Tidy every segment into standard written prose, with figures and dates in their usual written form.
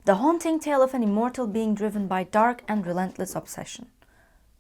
the haunting tale of an immortal being driven by dark and relentless obsession.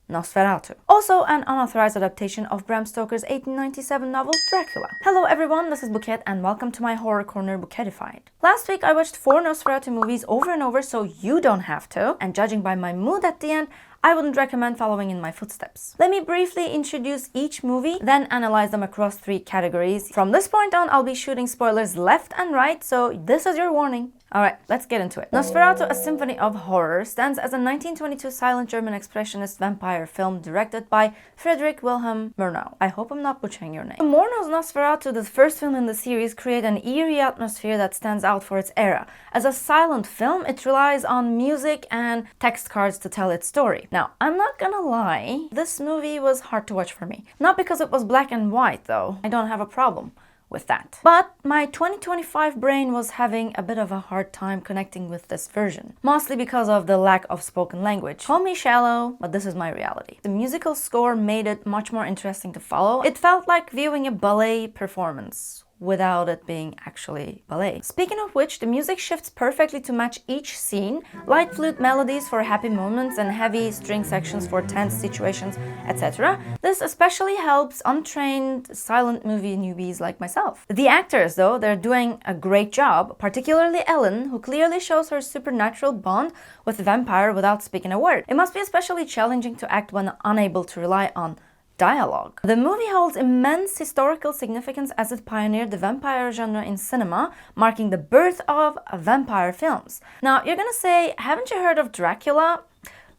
Nosferatu. Also an unauthorized adaptation of Bram Stoker's 1897 novel Dracula. Hello everyone, this is Buket and welcome to my horror corner Buketified. Last week I watched 4 Nosferatu movies over and over so you don't have to, and judging by my mood at the end, I wouldn't recommend following in my footsteps. Let me briefly introduce each movie, then analyze them across 3 categories. From this point on, I'll be shooting spoilers left and right, so this is your warning. Alright, let's get into it. Nosferatu, a symphony of horror, stands as a 1922 silent German expressionist vampire film directed by Friedrich Wilhelm Murnau. I hope I'm not butchering your name. Murnau's Nosferatu, the first film in the series, create an eerie atmosphere that stands out for its era. As a silent film, it relies on music and text cards to tell its story. Now, I'm not gonna lie, this movie was hard to watch for me. Not because it was black and white, though. I don't have a problem with that. But my 2025 brain was having a bit of a hard time connecting with this version, mostly because of the lack of spoken language. Call me shallow, but this is my reality. The musical score made it much more interesting to follow. It felt like viewing a ballet performance without it being actually ballet. Speaking of which, the music shifts perfectly to match each scene, light flute melodies for happy moments and heavy string sections for tense situations, etc. This especially helps untrained silent movie newbies like myself. The actors, though, they're doing a great job, particularly Ellen, who clearly shows her supernatural bond with the vampire without speaking a word. It must be especially challenging to act when unable to rely on dialogue. The movie holds immense historical significance as it pioneered the vampire genre in cinema, marking the birth of vampire films. Now, you're gonna say, haven't you heard of Dracula?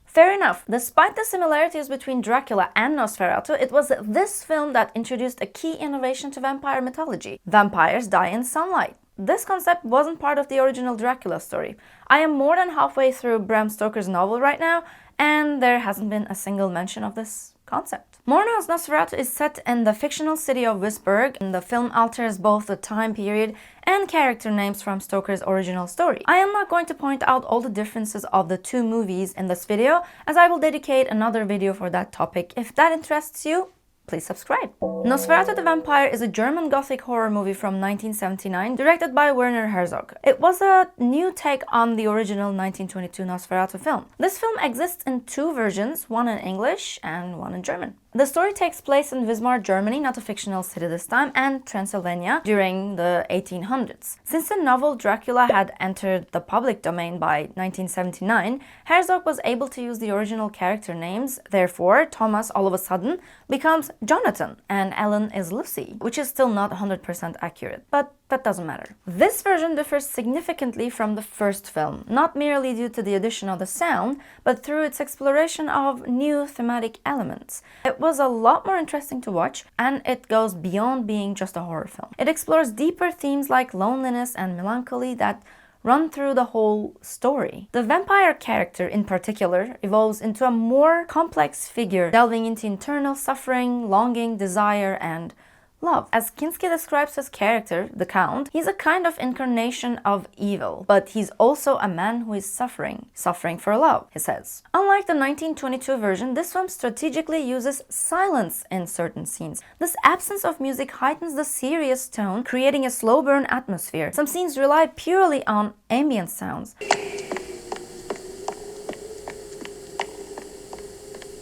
Fair enough. Despite the similarities between Dracula and Nosferatu, it was this film that introduced a key innovation to vampire mythology. Vampires die in sunlight. This concept wasn't part of the original Dracula story. I am more than halfway through Bram Stoker's novel right now, and there hasn't been a single mention of this concept. Murnau's Nosferatu is set in the fictional city of Wisburg, and the film alters both the time period and character names from Stoker's original story. I am not going to point out all the differences of the 2 movies in this video, as I will dedicate another video for that topic. If that interests you, please subscribe. Nosferatu the Vampire is a German Gothic horror movie from 1979, directed by Werner Herzog. It was a new take on the original 1922 Nosferatu film. This film exists in 2 versions, one in English and one in German. The story takes place in Wismar, Germany, not a fictional city this time, and Transylvania during the 1800s. Since the novel Dracula had entered the public domain by 1979, Herzog was able to use the original character names. Therefore, Thomas all of a sudden becomes Jonathan and Ellen is Lucy, which is still not 100% accurate, but that doesn't matter. This version differs significantly from the first film, not merely due to the addition of the sound, but through its exploration of new thematic elements. It was a lot more interesting to watch, and it goes beyond being just a horror film. It explores deeper themes like loneliness and melancholy that run through the whole story. The vampire character in particular evolves into a more complex figure, delving into internal suffering, longing, desire, and love. As Kinski describes his character, the Count, he's a kind of incarnation of evil, but he's also a man who is suffering for love, he says. Unlike the 1922 version, this film strategically uses silence in certain scenes. This absence of music heightens the serious tone, creating a slow burn atmosphere. Some scenes rely purely on ambient sounds.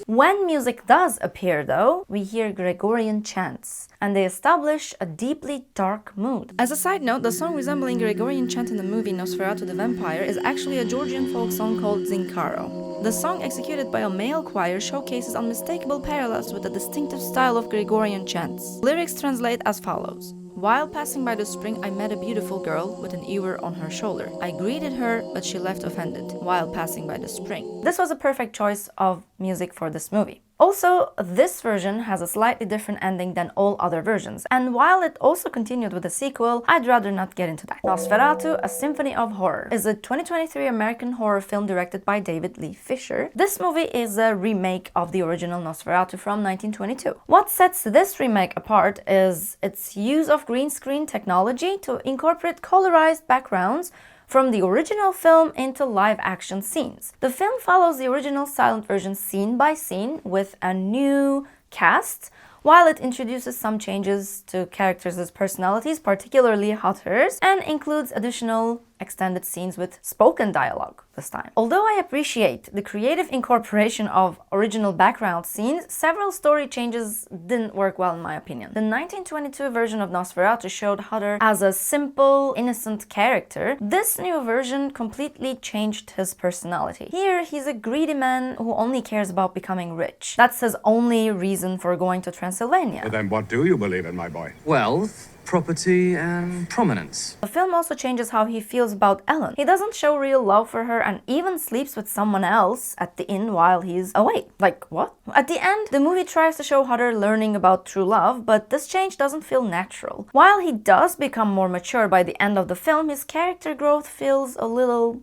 When music does appear, though, we hear Gregorian chants, and they establish a deeply dark mood. As a side note, the song resembling Gregorian chant in the movie Nosferatu the Vampire is actually a Georgian folk song called Zinkaro. The song, executed by a male choir, showcases unmistakable parallels with the distinctive style of Gregorian chants. Lyrics translate as follows. While passing by the spring, I met a beautiful girl with an ewer on her shoulder. I greeted her, but she left offended while passing by the spring. This was a perfect choice of music for this movie. Also, this version has a slightly different ending than all other versions, and while it also continued with a sequel, I'd rather not get into that. Nosferatu, a Symphony of Horror, is a 2023 American horror film directed by David Lee Fisher. This movie is a remake of the original Nosferatu from 1922. What sets this remake apart is its use of green screen technology to incorporate colorized backgrounds from the original film into live-action scenes. The film follows the original silent version scene by scene with a new cast, while it introduces some changes to characters' personalities, particularly Hutter's, and includes additional extended scenes with spoken dialogue this time. Although I appreciate the creative incorporation of original background scenes, several story changes didn't work well in my opinion. The 1922 version of Nosferatu showed Hutter as a simple, innocent character. This new version completely changed his personality. Here, he's a greedy man who only cares about becoming rich. That's his only reason for going to Transylvania. Well, then what do you believe in, my boy? Wealth, property, and prominence. The film also changes how he feels about Ellen. He doesn't show real love for her and even sleeps with someone else at the inn while he's away. Like, what? At the end, the movie tries to show Hutter learning about true love, but this change doesn't feel natural. While he does become more mature by the end of the film, his character growth feels a little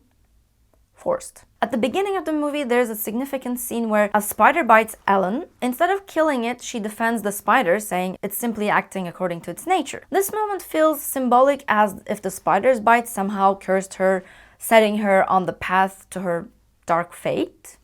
forced. At the beginning of the movie, there's a significant scene where a spider bites Ellen. Instead of killing it, she defends the spider, saying it's simply acting according to its nature. This moment feels symbolic, as if the spider's bite somehow cursed her, setting her on the path to her dark fate.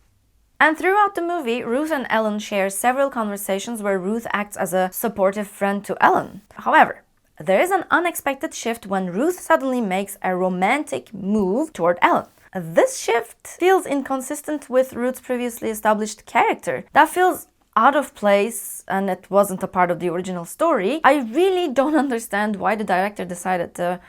And throughout the movie, Ruth and Ellen share several conversations where Ruth acts as a supportive friend to Ellen. However, there is an unexpected shift when Ruth suddenly makes a romantic move toward Ellen. This shift feels inconsistent with Ruth's previously established character. That feels out of place, and it wasn't a part of the original story. I really don't understand why the director decided to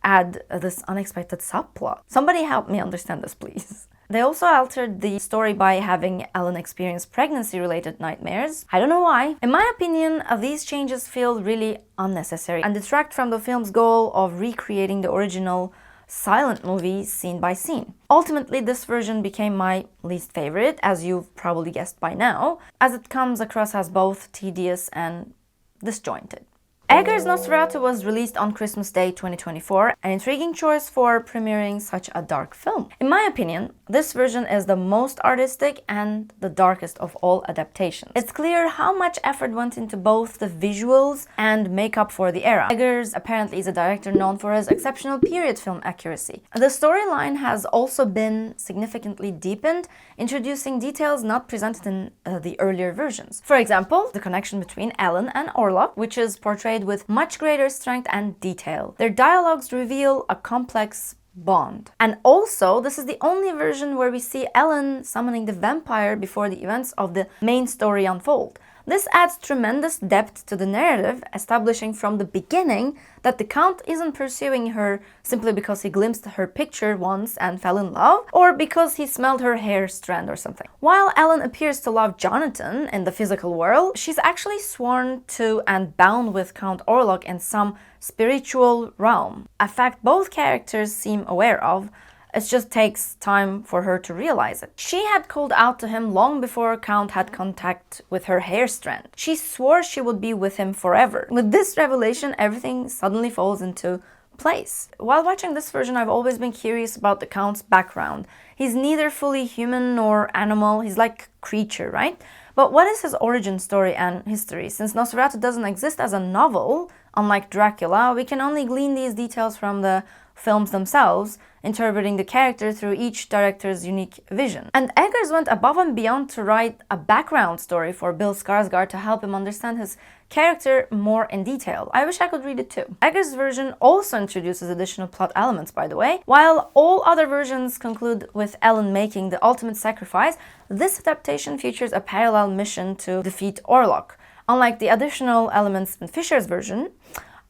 add this unexpected subplot. Somebody help me understand this, please. They also altered the story by having Ellen experience pregnancy-related nightmares. I don't know why. In my opinion, these changes feel really unnecessary and detract from the film's goal of recreating the original silent movie scene by scene. Ultimately, this version became my least favorite, as you've probably guessed by now, as it comes across as both tedious and disjointed. Eggers' Nosferatu was released on Christmas Day 2024, an intriguing choice for premiering such a dark film. In my opinion, this version is the most artistic and the darkest of all adaptations. It's clear how much effort went into both the visuals and makeup for the era. Eggers apparently is a director known for his exceptional period film accuracy. The storyline has also been significantly deepened, introducing details not presented in the earlier versions. For example, the connection between Ellen and Orlok, which is portrayed with much greater strength and detail. Their dialogues reveal a complex bond. And also, this is the only version where we see Ellen summoning the vampire before the events of the main story unfold. This adds tremendous depth to the narrative, establishing from the beginning that the Count isn't pursuing her simply because he glimpsed her picture once and fell in love, or because he smelled her hair strand or something. While Ellen appears to love Jonathan in the physical world, she's actually sworn to and bound with Count Orlok in some spiritual realm, a fact both characters seem aware of. It just takes time for her to realize it. She had called out to him long before Count had contact with her hair strand. She swore she would be with him forever. With this revelation, everything suddenly falls into place. While watching this version, I've always been curious about the Count's background. He's neither fully human nor animal. He's like a creature, right? But what is his origin story and history? Since Nosferatu doesn't exist as a novel, unlike Dracula, we can only glean these details from the films themselves, interpreting the character through each director's unique vision. And Eggers went above and beyond to write a background story for Bill Skarsgård to help him understand his character more in detail. I wish I could read it too. Eggers' version also introduces additional plot elements, by the way. While all other versions conclude with Ellen making the ultimate sacrifice, this adaptation features a parallel mission to defeat Orlok. Unlike the additional elements in Fisher's version,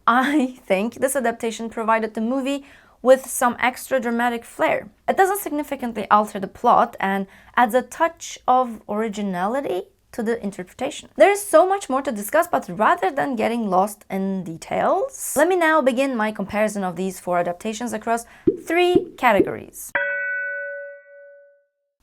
I think this adaptation provided the movie with some extra dramatic flair. It doesn't significantly alter the plot and adds a touch of originality to the interpretation. There is so much more to discuss, but rather than getting lost in details, let me now begin my comparison of these four adaptations across three categories.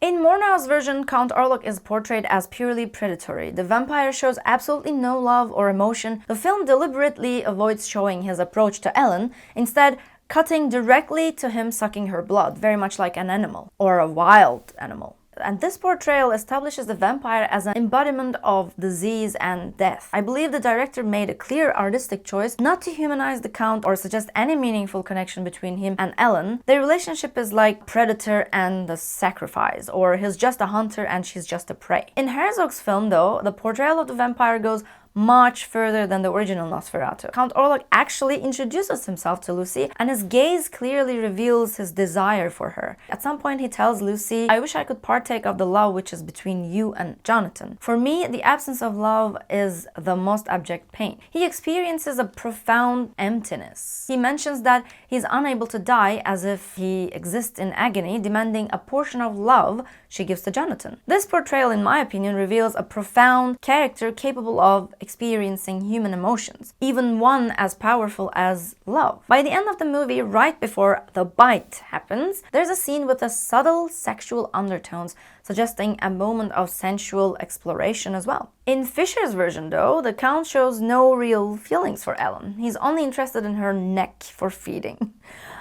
In Murnau's version, Count Orlok is portrayed as purely predatory. The vampire shows absolutely no love or emotion. The film deliberately avoids showing his approach to Ellen, instead cutting directly to him sucking her blood, very much like an animal, or a wild animal. And this portrayal establishes the vampire as an embodiment of disease and death. I believe the director made a clear artistic choice not to humanize the Count or suggest any meaningful connection between him and Ellen. Their relationship is like predator and the sacrifice, or he's just a hunter and she's just a prey. In Herzog's film, though, the portrayal of the vampire goes much further than the original Nosferatu. Count Orlok actually introduces himself to Lucy, and his gaze clearly reveals his desire for her. At some point he tells Lucy, "I wish I could partake of the love which is between you and Jonathan. For me, the absence of love is the most abject pain." He experiences a profound emptiness. He mentions that he's unable to die, as if he exists in agony, demanding a portion of love she gives to Jonathan. This portrayal, in my opinion, reveals a profound character capable of experiencing human emotions, even one as powerful as love. By the end of the movie, right before the bite happens, there's a scene with a subtle sexual undertones, suggesting a moment of sensual exploration as well. In Fisher's version, though, the Count shows no real feelings for Ellen. He's only interested in her neck for feeding.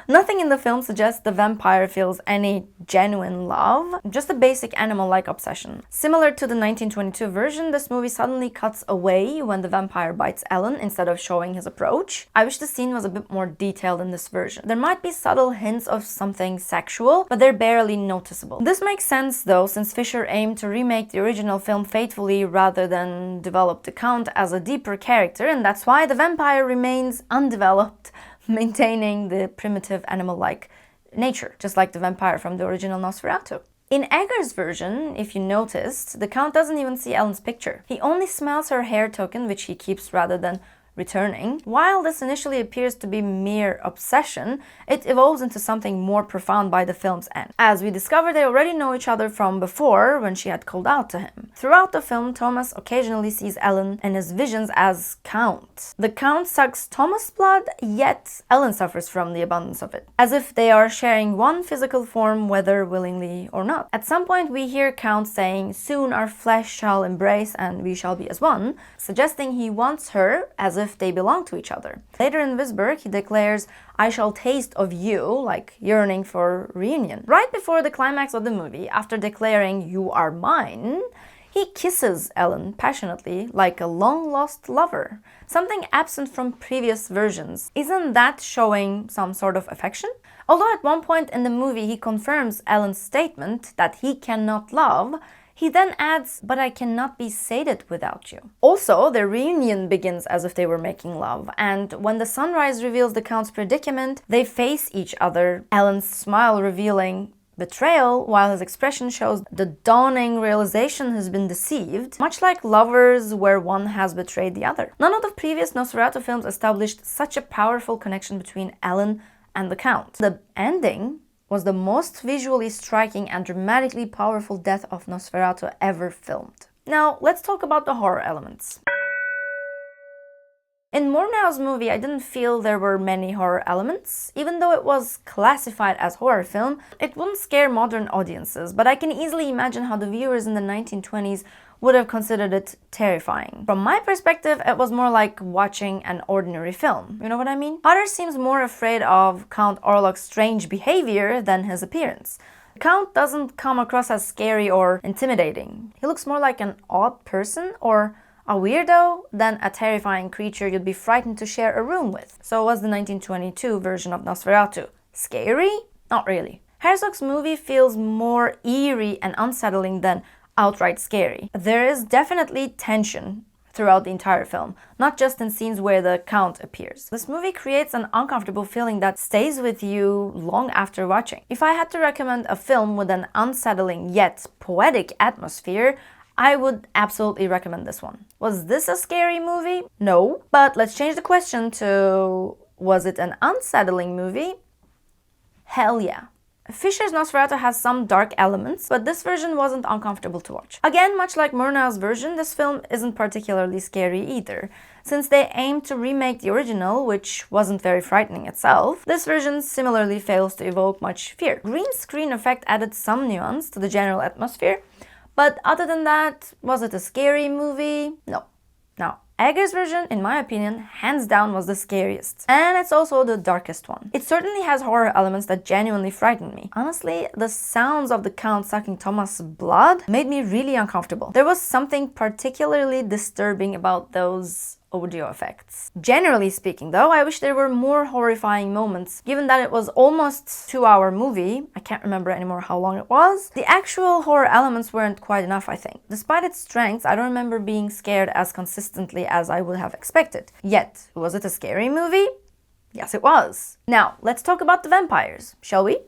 Nothing in the film suggests the vampire feels any genuine love, just a basic animal-like obsession. Similar to the 1922 version, this movie suddenly cuts away when the vampire bites Ellen instead of showing his approach. I wish the scene was a bit more detailed in this version. There might be subtle hints of something sexual, but they're barely noticeable. This makes sense though, since Fisher aimed to remake the original film faithfully rather than develop the Count as a deeper character, and that's why the vampire remains undeveloped, maintaining the primitive animal-like nature, just like the vampire from the original Nosferatu. In Egger's version, if you noticed, the Count doesn't even see Ellen's picture. He only smells her hair token, which he keeps rather than returning. While this initially appears to be mere obsession, it evolves into something more profound by the film's end. As we discover, they already know each other from before, when she had called out to him. Throughout the film, Thomas occasionally sees Ellen in his visions as Count. The Count sucks Thomas' blood, yet Ellen suffers from the abundance of it, as if they are sharing one physical form, whether willingly or not. At some point, we hear Count saying, "Soon our flesh shall embrace and we shall be as one," suggesting he wants her as if they belong to each other. Later in Wisberg, he declares, "I shall taste of you," like yearning for reunion. Right before the climax of the movie, after declaring, "You are mine," he kisses Ellen passionately, like a long-lost lover, something absent from previous versions. Isn't that showing some sort of affection? Although at one point in the movie he confirms Ellen's statement that he cannot love, he then adds, "But I cannot be sated without you." Also, their reunion begins as if they were making love, and when the sunrise reveals the Count's predicament, they face each other, Ellen's smile revealing betrayal, while his expression shows the dawning realization he's been deceived, much like lovers where one has betrayed the other. None of the previous Nosferatu films established such a powerful connection between Ellen and the Count. The ending was the most visually striking and dramatically powerful death of Nosferatu ever filmed. Now, let's talk about the horror elements. In Murnau's movie, I didn't feel there were many horror elements. Even though it was classified as horror film, it wouldn't scare modern audiences, but I can easily imagine how the viewers in the 1920s would have considered it terrifying. From my perspective, it was more like watching an ordinary film. You know what I mean? Potter seems more afraid of Count Orlok's strange behavior than his appearance. Count doesn't come across as scary or intimidating. He looks more like an odd person or a weirdo than a terrifying creature you'd be frightened to share a room with. So was the 1922 version of Nosferatu scary? Not really. Herzog's movie feels more eerie and unsettling than outright scary. There is definitely tension throughout the entire film, not just in scenes where the Count appears. This movie creates an uncomfortable feeling that stays with you long after watching. If I had to recommend a film with an unsettling yet poetic atmosphere, I would absolutely recommend this one. Was this a scary movie? No. But let's change the question to, was it an unsettling movie? Hell yeah. Fisher's Nosferatu has some dark elements, but this version wasn't uncomfortable to watch. Again, much like Murnau's version, this film isn't particularly scary either. Since they aimed to remake the original, which wasn't very frightening itself, this version similarly fails to evoke much fear. Green screen effect added some nuance to the general atmosphere, but other than that, was it a scary movie? No. Now, Egger's version, in my opinion, hands down was the scariest. And it's also the darkest one. It certainly has horror elements that genuinely frightened me. Honestly, the sounds of the Count sucking Thomas' blood made me really uncomfortable. There was something particularly disturbing about those audio effects. Generally speaking though, I wish there were more horrifying moments, given that it was almost a 2-hour movie. I can't remember anymore how long it was. The actual horror elements weren't quite enough, I think. Despite its strengths, I don't remember being scared as consistently as I would have expected. Yet, was it a scary movie? Yes, it was. Now, let's talk about the vampires, shall we?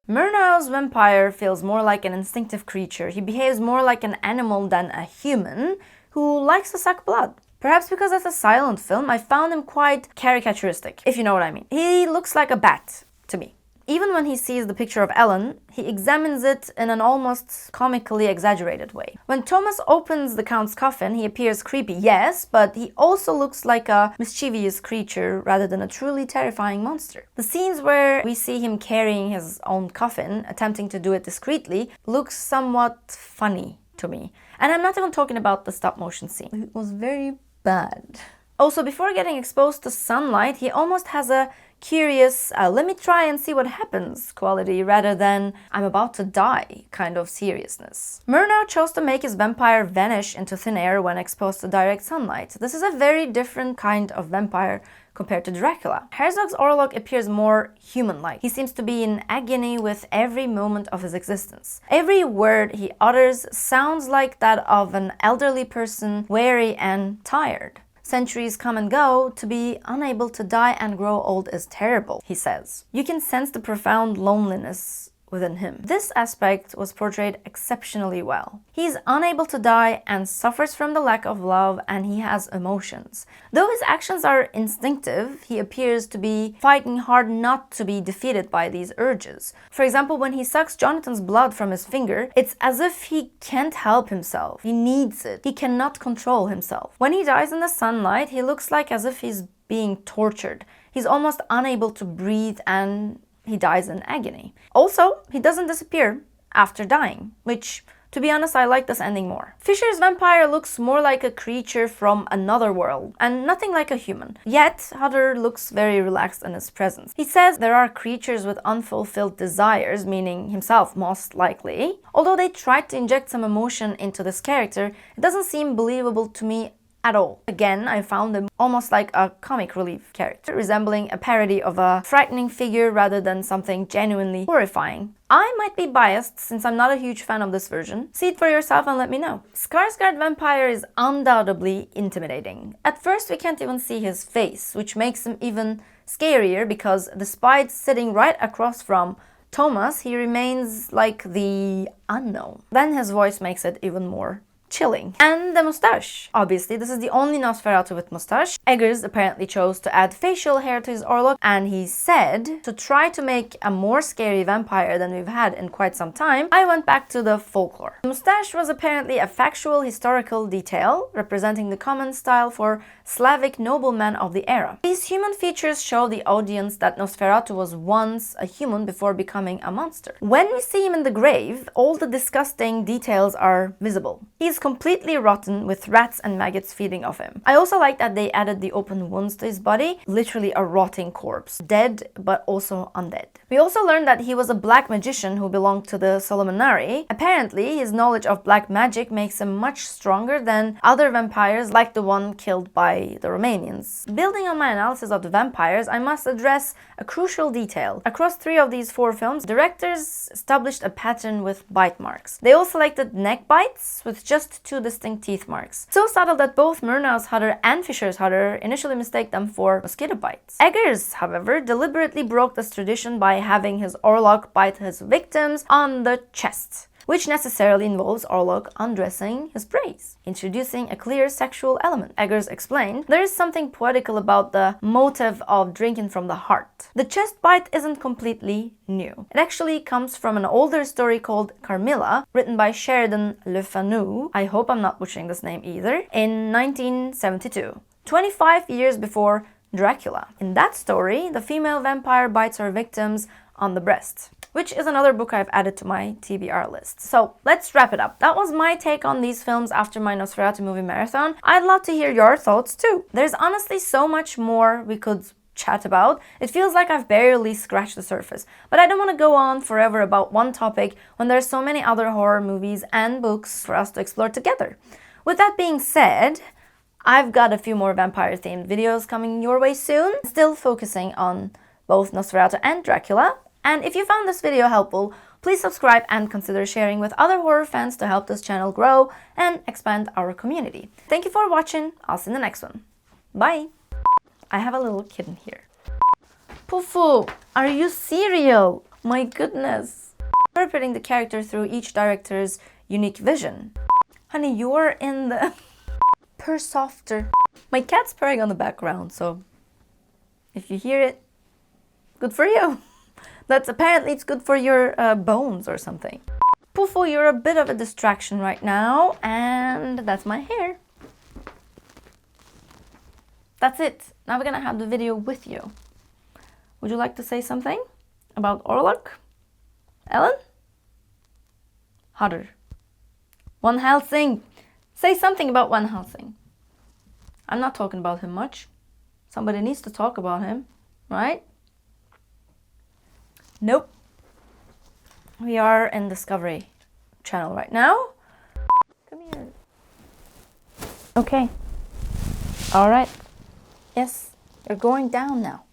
Murnau's vampire feels more like an instinctive creature. He behaves more like an animal than a human who likes to suck blood. Perhaps because it's a silent film, I found him quite caricaturistic, if you know what I mean. He looks like a bat to me. Even when he sees the picture of Ellen, he examines it in an almost comically exaggerated way. When Thomas opens the Count's coffin, he appears creepy, yes, but he also looks like a mischievous creature rather than a truly terrifying monster. The scenes where we see him carrying his own coffin, attempting to do it discreetly, looks somewhat funny to me. And I'm not even talking about the stop-motion scene. It was very bad. Also, before getting exposed to sunlight, he almost has a curious, let me try and see what happens quality rather than I'm about to die kind of seriousness. Murnau chose to make his vampire vanish into thin air when exposed to direct sunlight. This is a very different kind of vampire compared to Dracula. Herzog's Orlok appears more human-like. He seems to be in agony with every moment of his existence. Every word he utters sounds like that of an elderly person, weary and tired. Centuries come and go, to be unable to die and grow old is terrible, he says. You can sense the profound loneliness within him. This aspect was portrayed exceptionally well. He is unable to die and suffers from the lack of love, and he has emotions. Though his actions are instinctive, he appears to be fighting hard not to be defeated by these urges. For example, when he sucks Jonathan's blood from his finger, it's as if he can't help himself. He needs it. He cannot control himself. When he dies in the sunlight, he looks like as if he's being tortured. He's almost unable to breathe and he dies in agony. Also, he doesn't disappear after dying, which, to be honest, I like this ending more. Fisher's vampire looks more like a creature from another world, and nothing like a human. Yet, Hodder looks very relaxed in his presence. He says there are creatures with unfulfilled desires, meaning himself most likely. Although they tried to inject some emotion into this character, it doesn't seem believable to me at all. Again, I found him almost like a comic relief character, resembling a parody of a frightening figure rather than something genuinely horrifying. I might be biased since I'm not a huge fan of this version. See it for yourself and let me know. Skarsgård vampire is undoubtedly intimidating. At first we can't even see his face, which makes him even scarier because despite sitting right across from Thomas, he remains like the unknown. Then his voice makes it even more chilling. And the mustache. Obviously, this is the only Nosferatu with mustache. Eggers apparently chose to add facial hair to his Orlok, and he said to try to make a more scary vampire than we've had in quite some time, I went back to the folklore. The mustache was apparently a factual historical detail representing the common style for Slavic noblemen of the era. These human features show the audience that Nosferatu was once a human before becoming a monster. When we see him in the grave, all the disgusting details are visible. He's completely rotten with rats and maggots feeding off him. I also like that they added the open wounds to his body, literally a rotting corpse. Dead, but also undead. We also learned that he was a black magician who belonged to the Solomonari. Apparently, his knowledge of black magic makes him much stronger than other vampires like the one killed by the Romanians. Building on my analysis of the vampires, I must address a crucial detail. Across 3 of these 4 films, directors established a pattern with bite marks. They all selected neck bites with just 2 distinct teeth marks. So subtle that both Murnau's Hodder and Fisher's Hodder initially mistake them for mosquito bites. Eggers, however, deliberately broke this tradition by having his Orlok bite his victims on the chest, which necessarily involves Orlok undressing his prey, introducing a clear sexual element. Eggers explained, there is something poetical about the motive of drinking from the heart. The chest bite isn't completely new. It actually comes from an older story called Carmilla, written by Sheridan Le Fanu, I hope I'm not butchering this name either, in 1972, 25 years before Dracula. In that story, the female vampire bites her victims on the breast, which is another book I've added to my TBR list. So let's wrap it up. That was my take on these films after my Nosferatu movie marathon. I'd love to hear your thoughts too. There's honestly so much more we could chat about. It feels like I've barely scratched the surface, but I don't want to go on forever about one topic when there's so many other horror movies and books for us to explore together. With that being said, I've got a few more vampire-themed videos coming your way soon, still focusing on both Nosferatu and Dracula. And if you found this video helpful, please subscribe and consider sharing with other horror fans to help this channel grow and expand our community. Thank you for watching. I'll see you in the next one. Bye! I have a little kitten here. Pufu, are you serial? My goodness. Interpreting the character through each director's unique vision. Honey, you're in the... Purr softer. My cat's purring on the background, so if you hear it, good for you. That's apparently it's good for your bones or something. Pufu, you're a bit of a distraction right now, and that's my hair. That's it. Now we're gonna have the video with you. Would you like to say something about Orlok? Ellen? Harder. Van Helsing. Say something about Van Helsing. I'm not talking about him much. Somebody needs to talk about him, right? Nope. We are in Discovery Channel right now. Come here. Okay. All right. Yes, you're going down now.